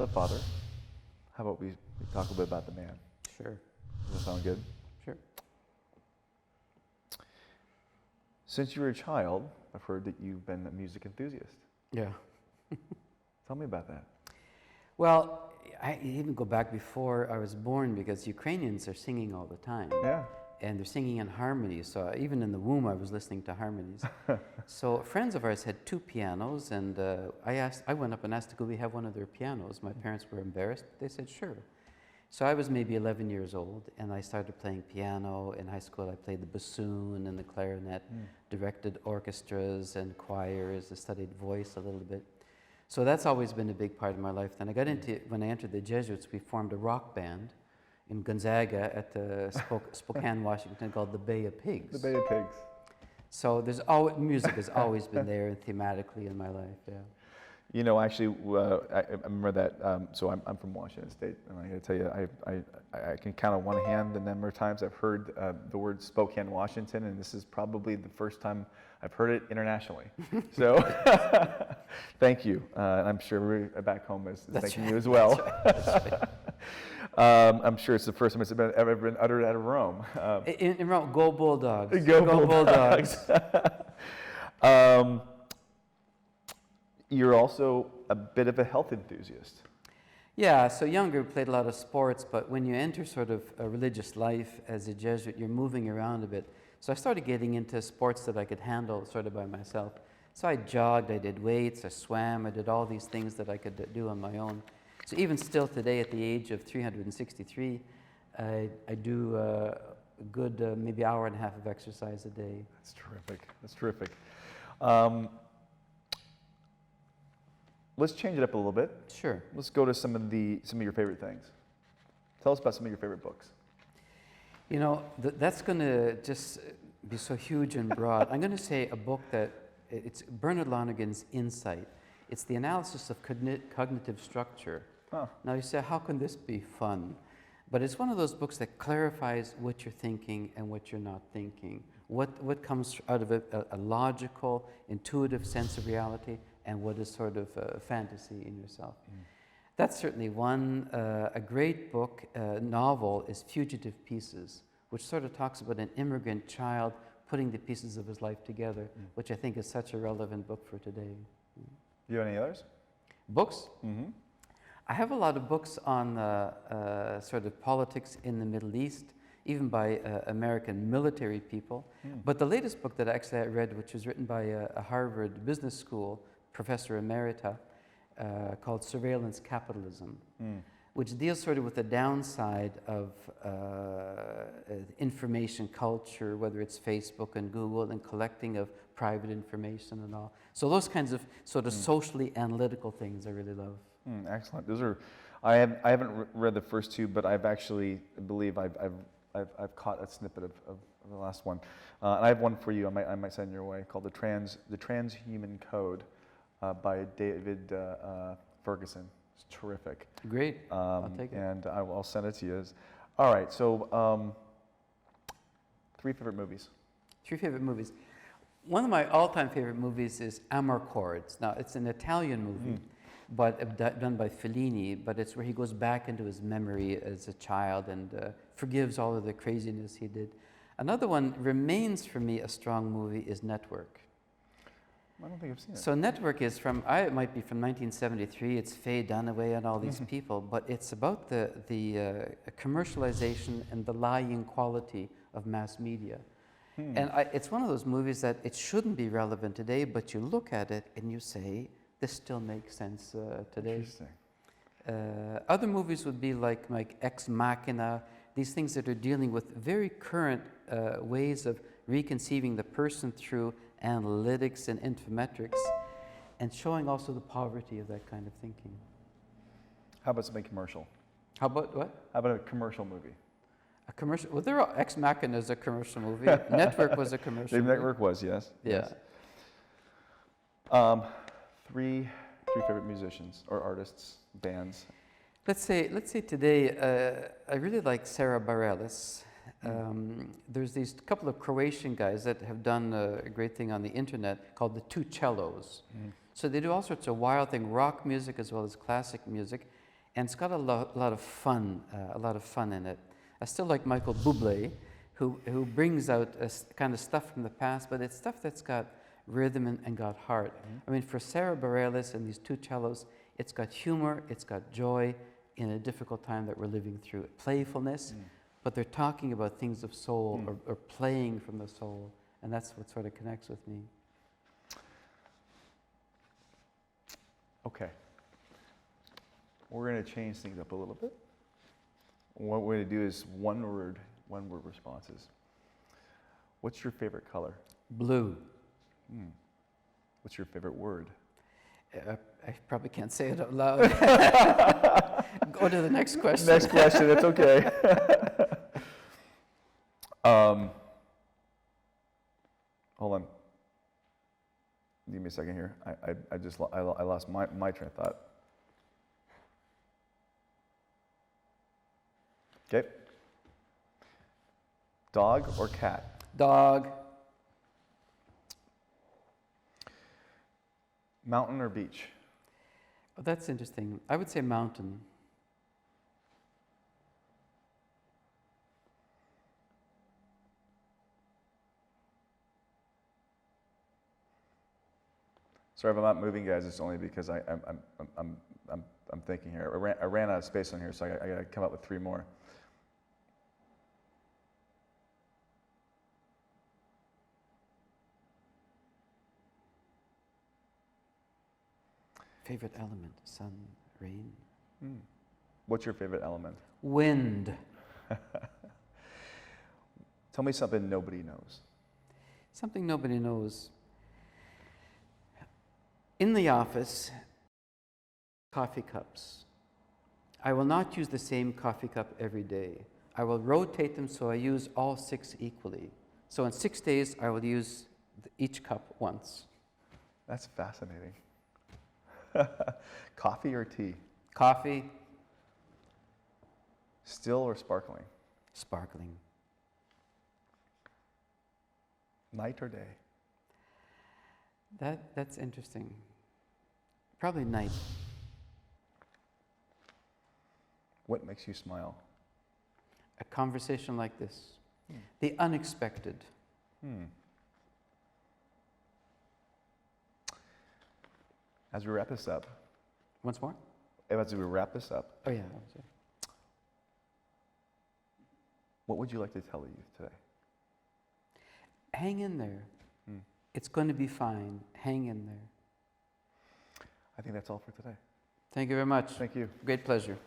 The Father. How about we talk a little bit about the man? Sure. Does that sound good? Sure. Since you were a child, I've heard that you've been a music enthusiast. Yeah. Tell me about that. Well, I even go back before I was born because Ukrainians are singing all the time. Yeah. And they're singing in harmony. So even in the womb, I was listening to harmonies. So friends of ours had 2 pianos, and I went up and asked, could we have one of their pianos? My parents were embarrassed, but they said, sure. So I was maybe 11 years old, and I started playing piano. In high school, I played the bassoon and the clarinet, directed orchestras and choirs. I studied voice a little bit. So that's always been a big part of my life. Then I got into, when I entered the Jesuits, we formed a rock band in Gonzaga at the Spokane, Washington, called the Bay of Pigs. The Bay of Pigs. So there's music has always been there thematically in my life, yeah. You know, actually, I remember that, so I'm from Washington State, and I gotta tell you, I can count on one hand the number of times I've heard the word Spokane, Washington, and this is probably the first time I've heard it internationally. So, thank you. And I'm sure everybody back home is thanking you as well. That's right. I'm sure it's the first time it's ever been uttered out of Rome. In Rome, go Bulldogs. Go Bulldogs. You're also a bit of a health enthusiast. Yeah, so younger, played a lot of sports, but when you enter sort of a religious life as a Jesuit, you're moving around a bit. So I started getting into sports that I could handle sort of by myself. So I jogged, I did weights, I swam, I did all these things that I could do on my own. So even still today, at the age of 363, I do a good maybe hour and a half of exercise a day. That's terrific. That's terrific. Let's change it up a little bit. Sure. Let's go to some of your favorite things. Tell us about some of your favorite books. You know, that's going to just be so huge and broad. I'm going to say a book that, it's Bernard Lonergan's Insight. It's the analysis of cognitive structure. Huh. Now you say, how can this be fun? But it's one of those books that clarifies what you're thinking and what you're not thinking. What comes out of a logical, intuitive sense of reality, and what is sort of fantasy in yourself. That's certainly one. A great book, novel, is Fugitive Pieces, which sort of talks about an immigrant child putting the pieces of his life together, which I think is such a relevant book for today. Do you have any others? Books? Mm-hmm. I have a lot of books on sort of politics in the Middle East, even by American military people. But the latest book that actually I read, which was written by a Harvard Business School professor emerita, called Surveillance Capitalism, which deals sort of with the downside of information culture, whether it's Facebook and Google, and collecting of private information and all. So those kinds of sort of socially analytical things I really love. Excellent. Those are. I haven't read the first 2, but I've actually believe I've caught a snippet of the last one. And I have one for you. I might send your way, called the Transhuman Code by David Ferguson. It's terrific. Great. I'll take it. And I'll send it to you. All right. So 3 favorite movies. 3 favorite movies. One of my all-time favorite movies is Amarcords. Now, it's an Italian movie, but done by Fellini, but it's where he goes back into his memory as a child and forgives all of the craziness he did. Another one remains for me a strong movie is Network. I don't think I've seen it. So Network is it might be from 1973. It's Faye Dunaway and all these people, but it's about the commercialization and the lying quality of mass media. And it's one of those movies that it shouldn't be relevant today, but you look at it and you say, this still makes sense today. Interesting. Other movies would be like Ex Machina, these things that are dealing with very current ways of reconceiving the person through analytics and infometrics, and showing also the poverty of that kind of thinking. How about something commercial? How about what? How about a commercial movie? A commercial? Well, Ex Machina is a commercial movie. Network was a commercial movie. Network was, yes. Yeah. Yes. 3 favorite musicians or artists, bands. Let's say today, I really like Sarah Bareilles. There's these couple of Croatian guys that have done a great thing on the internet called the Two Cellos. So they do all sorts of wild thing, rock music as well as classic music. And it's got a lot of fun in it. I still like Michael Bublé, who brings out kind of stuff from the past, but it's stuff that's got rhythm and got heart. I mean, for Sarah Bareilles and these two cellos, it's got humor, it's got joy in a difficult time that we're living through. Playfulness, but they're talking about things of soul or playing from the soul, and that's what sort of connects with me. Okay. We're going to change things up a little bit. What we're going to do is one word responses. What's your favorite color? Blue. What's your favorite word? I probably can't say it out loud. Go to the next question. Next question, that's okay. Hold on. Give me a second here. I lost my train of thought. Okay. Dog or cat? Dog. Mountain or beach? Oh, that's interesting. I would say mountain. Sorry if I'm not moving, guys. It's only because I'm thinking here. I ran out of space on here, so I got to come up with 3 more. Favorite element? Sun, rain? What's your favorite element? Wind. Tell me something nobody knows. Something nobody knows. In the office, coffee cups. I will not use the same coffee cup every day. I will rotate them so I use all 6 equally. So in 6 days, I will use each cup once. That's fascinating. Coffee or tea? Coffee. Still or sparkling? Sparkling. Night or day? That's interesting. Probably night. What makes you smile? A conversation like this. The unexpected. As we wrap this up. Once more? As we wrap this up. Oh, yeah. What would you like to tell the youth today? Hang in there. It's going to be fine. Hang in there. I think that's all for today. Thank you very much. Thank you. Great pleasure.